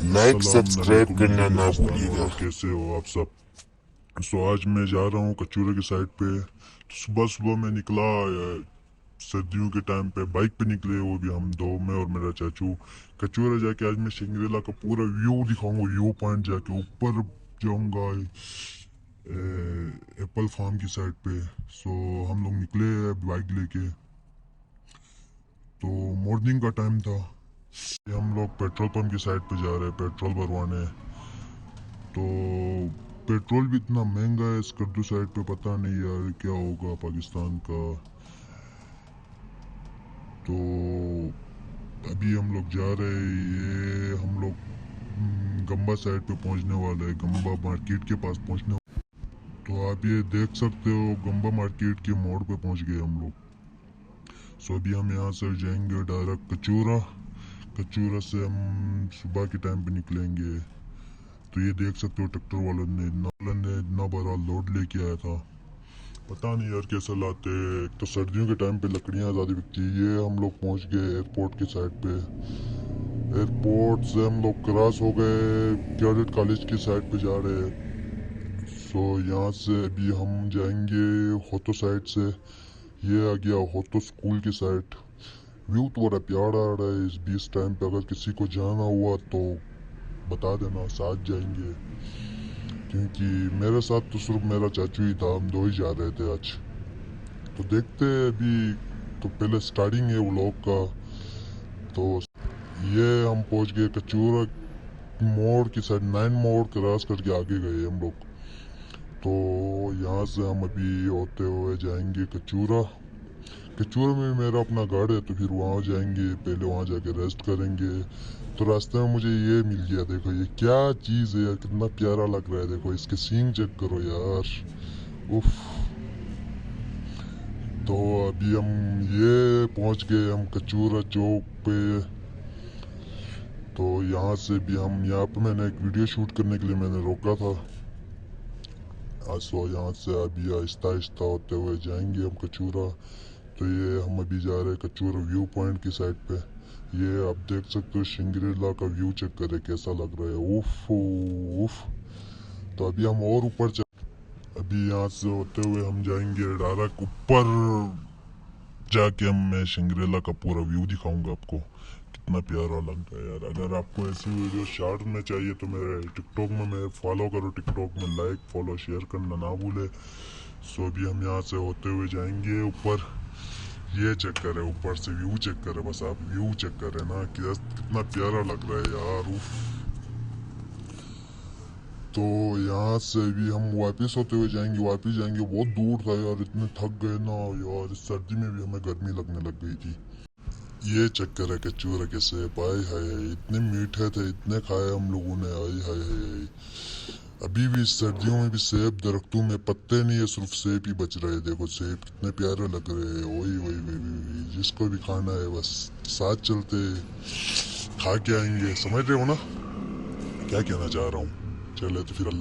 Like अस्सलाम subscribe वालेकुम मेरे करना ना दोस्तान, भूलिएगा। और कैसे हो आप सब। आज मैं जा रहा हूँ कचूरे की साइड पे। तो सुबह सुबह मैं निकला, सर्दियों के टाइम पे बाइक पे निकले, वो भी हम दो, मैं और मेरा चाचू। कचूरा जाके आज मैं शिंगरेला का पूरा व्यू दिखाऊंगा, व्यू पॉइंट जाके ऊपर जाऊंगा एप्पल फार्म की साइड पे। हम लोग निकले बाइक लेके। तो मॉर्निंग का टाइम था। हम लोग पेट्रोल पंप की साइड पे जा रहे हैं पेट्रोल भरवाने। तो पेट्रोल भी इतना महंगा है इस कद्दू साइड पे, पता नहीं यार क्या होगा पाकिस्तान का। तो अभी हम लोग जा रहे हैं, ये हम लोग गंबा साइड पे पहुंचने वाले हैं, गंबा मार्केट के पास पहुंचने। तो आप ये देख सकते हो, गंबा मार्केट के मोड़ पे पहुंच गए हम लोग। अभी हम यहाँ से जाएंगे डायरेक्ट कचूरा। कचूरा से हम सुबह के टाइम पे निकलेंगे। तो ये देख सकते हो ट्रैक्टर वाले ने इतना बड़ा लोड लेके आया था। पता नहीं यार कैसे लाते हैं। एक तो सर्दियों के टाइम पे लकड़ियाँ ज़्यादा बिकती है। ये हम लोग पहुंच गए एयरपोर्ट की साइड पे। एयरपोर्ट से हम लोग क्रॉस हो गए, कैडेट कॉलेज की साइड पे जा रहे हैं। यहाँ से अभी हम जाएंगे होतो साइड से। ये आ गया होतो स्कूल की साइड। व्यू तो बड़ा प्यारा आ रहा है इस बीच टाइम पे। अगर किसी को जाना हुआ तो बता देना, साथ जाएंगे। क्योंकि मेरे साथ तो सिर्फ मेरा चाचू ही था, हम दो ही जा रहे थे आज। तो देखते हैं अभी। तो पहले स्टार्टिंग है व्लॉग का। तो ये हम पहुंच गए कचूरा मोड़ की साइड, 9 मोड़ क्रॉस करके आगे गए हम लोग। तो यहाँ से हम अभी होते हुए जाएंगे कचूरा। कचूरा में मेरा अपना गाड़ी है, तो फिर वहाँ जाएंगे, पहले वहाँ जाके रेस्ट करेंगे। तो रास्ते में मुझे ये मिल गया, देखो ये क्या चीज़ है यार, कितना प्यारा लग रहा है। देखो इसके सींग चेक करो यार, उफ। तो अभी हम ये पहुंच गए हम कचूरा चौक पे। तो यहाँ से भी हम, यहाँ पे मैंने एक वीडियो शूट करने के लिए मैंने रोका था। यहाँ से अभी आहिस्ता आहिस्ता होते हुए जाएंगे हम कचूरा। तो ये हम अभी जा रहे हैं कचूरा व्यू पॉइंट की साइड पे। ये आप देख सकते हो, शिंगरेला का व्यू चेक करें कैसा लग रहा है, उफ उफ। तो अभी हम और ऊपर अभी यहाँ से होते हुए हम जाएंगे डायरेक्ट ऊपर। जाके हम मैं शिंगरेला का पूरा व्यू दिखाऊंगा आपको, कितना प्यारा लग रहा है यार। अगर आपको ऐसी वीडियो शॉर्ट में चाहिए तो मेरे टिकटॉक में मैं फॉलो करो, टिकटॉक में लाइक फॉलो शेयर करना ना भूले। अभी हम यहाँ से होते हुए जाएंगे ऊपर। ये चेक करें, ऊपर से व्यू चेक करें, बस आप व्यू चेक करें ना, कितना प्यारा लग रहा है यार, उफ। तो यहाँ से भी हम वापस होते हुए जाएंगे, वापस जाएंगे। बहुत दूर था यार, इतने थक गए ना यार, इस सर्दी में भी हमें गर्मी लगने लग गई थी। ये चक्कर है कचूरा के सेब, आए हाय हाय, इतने मीठे थे, इतने खाए हम लोगों ने, आए हाय हाय। अभी भी इस सर्दियों में भी सेब दरख्तों में पत्ते नहीं है, सिर्फ सेब ही बच रहे हैं। देखो सेब कितने प्यारे लग रहे हैं, वही वही वही, जिसको भी खाना है बस साथ चलते खा के आएंगे। समझ रहे हो ना क्या कहना चाह रहा हूँ। चले तो फिर